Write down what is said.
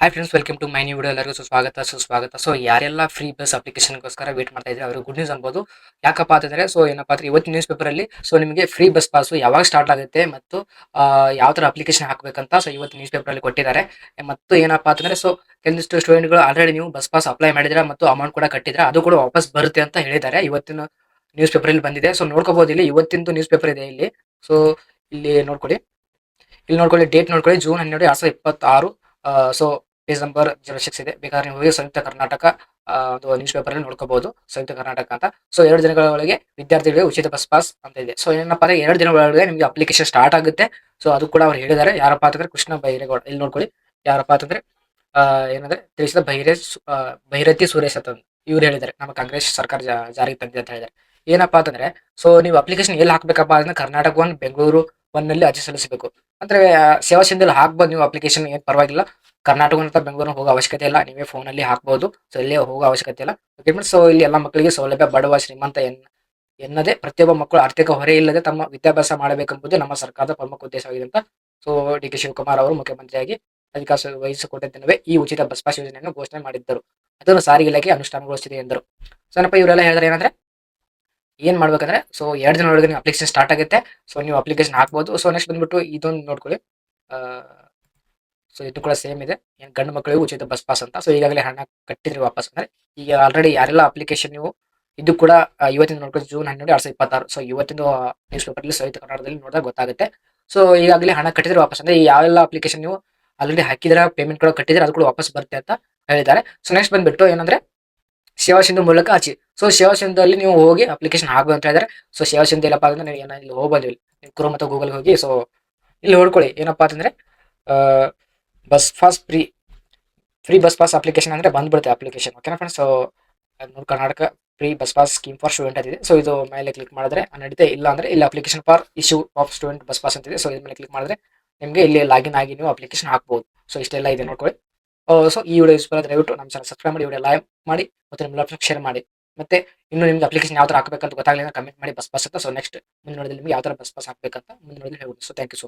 Hi friends, welcome to my new video. ಎಲ್ಲರಿಗೂ ಸುಸ್ವಾಗತ. So ಯಾರೆಲ್ಲ ಫ್ರೀ ಬಸ್ ಅಪ್ಲಿಕೇಶನ್ಗೋಸ್ಕರ ವೇಟ್ ಮಾಡ್ತಾ ಇದ್ದಾರೆ ಅವರು ಗುಡ್ ನ್ಯೂಸ್ ಅನ್ಬೋದು. ಯಾಕಪ್ಪ ಅಂತಂದ್ರೆ ಏನಪ್ಪಾ ಅಂದ್ರೆ ಇವತ್ತು ನ್ಯೂಸ್ ಪೇಪರ್ ಅಲ್ಲಿ ನಿಮಗೆ ಫ್ರೀ ಬಸ್ ಪಾಸ್ ಯಾವಾಗ ಸ್ಟಾರ್ಟ್ ಆಗುತ್ತೆ ಮತ್ತು ಯಾವ ತರ ಅಪ್ಲಿಕೇಶನ್ ಹಾಕಬೇಕಂತ ಇವತ್ತು ನ್ಯೂಸ್ ಪೇಪರ್ ಅಲ್ಲಿ ಕೊಟ್ಟಿದ್ದಾರೆ. ಮತ್ತು ಏನಪ್ಪಾ ಅಂತಂದ್ರೆ ಕೆಲವಷ್ಟು ಸ್ಟೂಡೆಂಟ್ಗಳು ಆಲ್ರೆಡಿ ನೀವು ಬಸ್ ಪಾಸ್ ಅಪ್ಲೈ ಮಾಡಿದ್ರೆ ಮತ್ತು ಅಮೌಂಟ್ ಕೂಡ ಕಟ್ಟಿದ್ರೆ ಅದು ಕೂಡ ವಾಪಸ್ ಬರುತ್ತೆ ಅಂತ ಹೇಳಿದ್ದಾರೆ. ಇವತ್ತಿನ ನ್ಯೂಸ್ ಪೇಪರ್ ಅಲ್ಲಿ ಬಂದಿದೆ. ಸೊ ನೋಡ್ಕೋಬಹುದು, ಇಲ್ಲಿ ಇವತ್ತಿಂದು ನ್ಯೂಸ್ ಪೇಪರ್ ಇದೆ ಇಲ್ಲಿ. ಸೊ ಇಲ್ಲಿ ನೋಡ್ಕೊಳ್ಳಿ, ಡೇಟ್ ನೋಡ್ಕೊಳ್ಳಿ, ಜೂನ್ 12, 2026. ಸೊ ಪೇಜ್ ನಂಬರ್ 06 ಇದೆ. ಬೇಕಾದ್ರೆ ನೀವು ಹೋಗಿ ಸಂಯುಕ್ತ ಕರ್ನಾಟಕ ಒಂದು ನ್ಯೂಸ್ ಪೇಪರ್ ಅಲ್ಲಿ ನೋಡ್ಕೋಬಹುದು, ಸಂಯುಕ್ತ ಕರ್ನಾಟಕ ಅಂತ. ಸೊ 2 ದಿನಗಳ ಒಳಗೆ ವಿದ್ಯಾರ್ಥಿಗಳಿಗೆ ಉಚಿತ ಬಸ್ ಪಾಸ್ ಅಂತ ಇದೆ. ಸೊ ಏನಪ್ಪಾ ಅಂದ್ರೆ 2 ದಿನಗಳ ಒಳಗೆ ನಿಮಗೆ ಅಪ್ಲಿಕೇಶನ್ ಸ್ಟಾರ್ಟ್ ಆಗುತ್ತೆ. ಸೊ ಅದು ಕೂಡ ಅವ್ರು ಹೇಳಿದ್ದಾರೆ. ಯಾರಪ್ಪ ಅಂತಂದ್ರೆ ಕೃಷ್ಣ ಬೈರೇಗೌಡ. ಇಲ್ಲಿ ನೋಡ್ಕೊಳ್ಳಿ, ಯಾರಪ್ಪ ಅಂತಂದ್ರೆ ಏನಂದ್ರೆ ತಿಳಿಸಿದ ಭೈರತಿ ಸುರೇಶ್ ಅಂತ ಇವ್ರು ಹೇಳಿದ್ದಾರೆ. ನಮ್ಮ ಕಾಂಗ್ರೆಸ್ ಸರ್ಕಾರ ಜಾರಿಗೆ ತಂದಿದೆ ಅಂತ ಹೇಳಿದ್ದಾರೆ. ಏನಪ್ಪಾ ಅಂತಂದ್ರೆ ನೀವು ಅಪ್ಲಿಕೇಶನ್ ಎಲ್ಲಿ ಹಾಕ್ಬೇಕಪ್ಪ ಅಂದ್ರೆ ಕರ್ನಾಟಕ ಒನ್, ಬೆಂಗಳೂರು ಒನ್ ನಲ್ಲಿ ಅರ್ಜಿ ಸಲ್ಲಿಸಬೇಕು. ಅಂದ್ರೆ ಸೇವಾ ಸಿಂಧುಲಿ ಹಾಕ್ಬೋದು ನೀವು ಅಪ್ಲಿಕೇಶನ್, ಏನ್ ಪರವಾಗಿಲ್ಲ. ಕರ್ನಾಟಕ ಅಂತ ಬೆಂಗಳೂರು ಹೋಗೋ ಅವಶ್ಯಕತೆ ಇಲ್ಲ, ನೀವೇ ಫೋನ್ ಅಲ್ಲಿ ಹಾಕ್ಬಹುದು. ಸೊ ಇಲ್ಲೇ ಹೋಗೋ ಅವಶ್ಯಕತೆ ಇಲ್ಲ. ಓಕೆ ಫ್ರೆಂಡ್ಸ್, ಸೊ ಇಲ್ಲಿ ಎಲ್ಲ ಮಕ್ಕಳಿಗೆ ಸೌಲಭ್ಯ, ಬಡವ ಶ್ರೀಮಂತ ಎನ್ನದೇ ಪ್ರತಿಯೊಬ್ಬ ಮಕ್ಕಳು ಆರ್ಥಿಕ ಹೊರೆ ಇಲ್ಲದೆ ತಮ್ಮ ವಿದ್ಯಾಭ್ಯಾಸ ಮಾಡಬೇಕೆಂಬುದು ನಮ್ಮ ಸರ್ಕಾರದ ಪ್ರಮುಖ ಉದ್ದೇಶವಾಗಿದೆ ಅಂತ ಡಿ ಕೆ ಶಿವಕುಮಾರ್ ಅವರು ಮುಖ್ಯಮಂತ್ರಿಯಾಗಿ ಅಧಿಕಾರ ವಹಿಸಿಕೊಂಡ ದಿನವೇ ಈ ಉಚಿತ ಬಸ್ ಪಾಸ್ ಯೋಜನೆಯನ್ನು ಘೋಷಣೆ ಮಾಡಿದ್ದರು. ಅದನ್ನು ಸಾರಿಗೆ ಇಲಾಖೆ ಅನುಷ್ಠಾನಗೊಳಿಸಿದೆ ಎಂದರು. ಸೊ ಏನಪ್ಪ ಇವರೆಲ್ಲ ಹೇಳಿದ್ರೆ ಏನಂದ್ರೆ ಏನ್ ಮಾಡ್ಬೇಕಂದ್ರೆ 2 ದಿನ ಒಳಗೆ ನೀವು ಅಪ್ಲಿಕೇಶನ್ ಸ್ಟಾರ್ಟ್ ಆಗುತ್ತೆ. ಸೊ ನೀವು ಅಪ್ಲಿಕೇಶನ್ ಹಾಕ್ಬಹುದು. ಸೊ ನೆಕ್ಸ್ಟ್ ಬಂದ್ಬಿಟ್ಟು ಇದೊಂದು ನೋಡ್ಕೊಳ್ಳಿ. ಇದು ಕೂಡ ಸೇಮ್ ಇದೆ. ಗಂಡು ಮಕ್ಕಳಿಗೂ ಉಚಿತ ಬಸ್ ಪಾಸ್ ಅಂತ. ಸೊ ಈಗಾಗಲೇ ಹಣ ಕಟ್ಟಿದ್ರೆ ವಾಪಸ್ ಅಂದ್ರೆ ಈಗ ಆಲ್ರೆಡಿ ಯಾರೆಲ್ಲ ಅಪ್ಲಿಕೇಶನ್ ನೀವು ಇದು ಕೂಡ ಇವತ್ತಿನ ನೋಡ್ಕೊಳ್ಳಿ, ಜೂನ್ 12, 2026. ಸೊ ಇವತ್ತಿನ ನ್ಯೂಸ್ ಪೇಪರ್ ಅಲ್ಲಿ ಸಂಯುಕ್ತ ಕನ್ನಡದಲ್ಲಿ ನೋಡಿದಾಗ ಗೊತ್ತಾಗುತ್ತೆ. ಸೊ ಈಗಾಗಲೇ ಹಣ ಕಟ್ಟಿದ್ರೆ ವಾಪಸ್ ಅಂದ್ರೆ ಯಾವೆಲ್ಲ ಅಪ್ಲಿಕೇಶನ್ ನೀವು ಆಲ್ರೆಡಿ ಹಾಕಿದ್ರೆ ಪೇಮೆಂಟ್ ಕೂಡ ಕಟ್ಟಿದ್ರೆ ಅದು ಕೂಡ ವಾಪಸ್ ಬರುತ್ತೆ ಅಂತ ಹೇಳಿದ್ದಾರೆ. ಸೊ ನೆಕ್ಸ್ಟ್ ಬಂದ್ಬಿಟ್ಟು ಏನಂದ್ರೆ ಸೇವಾ ಸಿಂಧು ಮೂಲಕ ಹಚ್ಚಿ. ಸೊ ಸೇವಾ ಸಿಂಧುಲ್ಲಿ ನೀವು ಹೋಗಿ ಅಪ್ಲಿಕೇಶನ್ ಹಾಕಬಹುದು ಅಂತ ಹೇಳಿದ್ರೆ. ಸೊ ಸೇವಾ ಸಿಂಧು ಇಲ್ಲಪ್ಪ ಅಂದ್ರೆ ನೀವು ಇಲ್ಲಿ ಹೋಗ್ಬೋದು, ಇಲ್ಲಿ ಕ್ರೋಮ್ ಅಥವಾ ಗೂಗಲ್ ಹೋಗಿ. ಸೊ ಇಲ್ಲಿ ನೋಡ್ಕೊಳ್ಳಿ ಏನಪ್ಪಾ ಅಂತಂದ್ರೆ bus pass free bus pass application ಅಂದ್ರೆ ಬಂದ್ಬಿಡುತ್ತೆ ಅಪ್ಲಿಕೇಶನ್. ಓಕೆನಾ friends? So Karnataka free bus pass scheme for student ಅಂತಿದೆ. ಸೊ ಇದು ಮೇಲೆ ಕ್ಲಿಕ್ ಮಾಡಿದ್ರೆ ನಡೀತೆ. ಇಲ್ಲ ಅಂದ್ರೆ ಇಲ್ಲಿ application for issue of student bus pass ಅಂತಿದೆ. ಸೊ ಇದ್ರ ಮೇಲೆ ಕ್ಲಿಕ್ ಮಾಡಿದ್ರೆ ನಿಮಗೆ ಇಲ್ಲಿ ಲಾಗಿನ್ ಆಗಿ ನೀವು ಅಪ್ಲಿಕೇಶನ್ ಹಾಕ್ಬಹುದು. ಸೊ ಇಷ್ಟೆಲ್ಲ ಇದೆ ನೋಡ್ಕೊಳ್ಳಿ. ಸೊ ಈ ವಿಡಿಯೋ ಯೂಸ್ಫುಲ್ ಆದ್ರೆ ದಯವಿಟ್ಟು ನಮ್ಮ ಚಾನಲ್ ಸಬ್ಸ್ಕ್ರೈಬ್ ಮಾಡಿ, ವಿಡಿಯೋ ಲೈಕ್ ಮಾಡಿ, ಮತ್ತೆ ನಿಮ್ಮ ಶೇರ್ ಮಾಡಿ. ಮತ್ತೆ ಇನ್ನು ನಿಮ್ಗೆ ಅಪ್ಲಿಕೇಶನ್ ಯಾವ ತರ ಹಾಕಬೇಕಂತ ಗೊತ್ತಾಗಲಿಲ್ಲ ಕಮೆಂಟ್ ಮಾಡಿ ಬಸ್ ಪಾಸ್ ಅಂತ. ಸೊ ನೆಕ್ಸ್ಟ್ ಮುಂದಿನ ನಿಮ್ಗೆ ಯಾವ ತರ ಬಸ್ ಪಾಸ್ ಹಾಕಬೇಕಂತ ಮುಂದಿನ ಹೇಳ್ಬೋದು. So thank you.